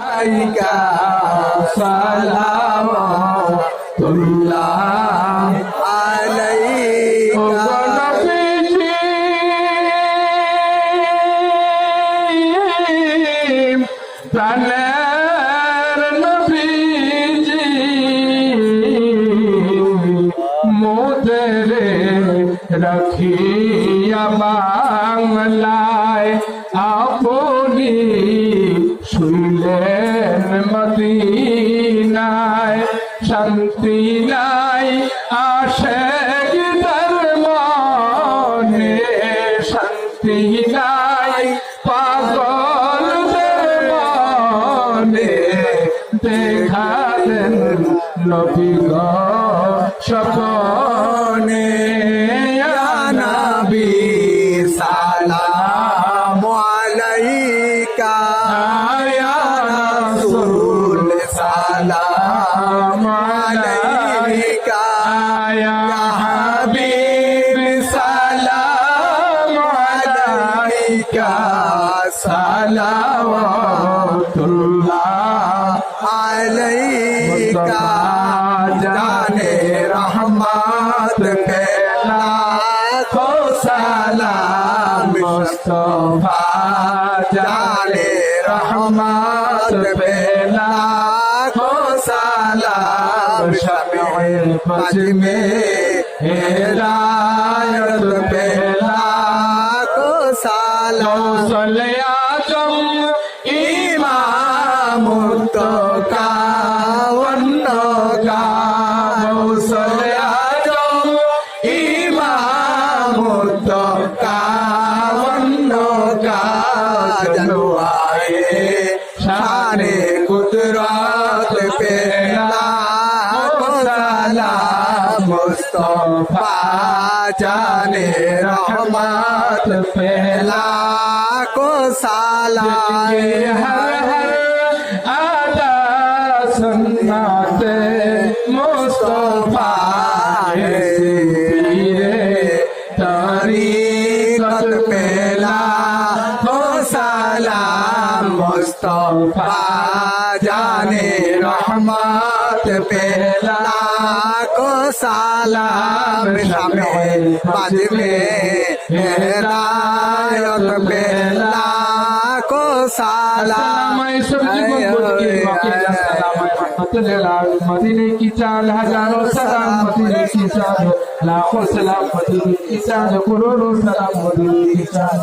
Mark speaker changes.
Speaker 1: আলাইকা সালাওয়াতুল্লাহ আলাইকা প্রাণের নবীজি মোদের রাখিয়া বাংলায় আপনি শুইলেন মদিনায় শান্তি নাই আসে মনে শান্তি নাই পাগলদের মনে দেখালেন নবী গো স্বপ্নে ইয়া নবী সালামু আলাইকা ইয়া রাসূল সালামু আলাইকা ইয়া হাবিব সালামু আলাইকা সালাওয়াতুল্লাহ আলাইকা জানে রহমত पे लाखों सलाम मुस्तफा जाने रहमत पे लाखों सलाम शमीए बज में हिदायत पे लाखों सलाम सल्ले आजम इमाम तो का वन्नो का सल्ले आजम इमाम तो का वन्नो का जलवाए शाने कुदरत पे लाखों सलाम मुस्तफा जाने रहमत पे लाखों सलाम हर हर आदा सुन्नते मुस्तफा तरीक़त पे लाखों सलाम मुस्तफा जाने रहमत पे लाखों सलाम शमीए बज में हिदायत पे लाखों सलाम मदीने की चाल हजारों सलाम मदीने की चाल लाखों सलाम मदीने की चाल करोड़ों सलाम मदीने की चाल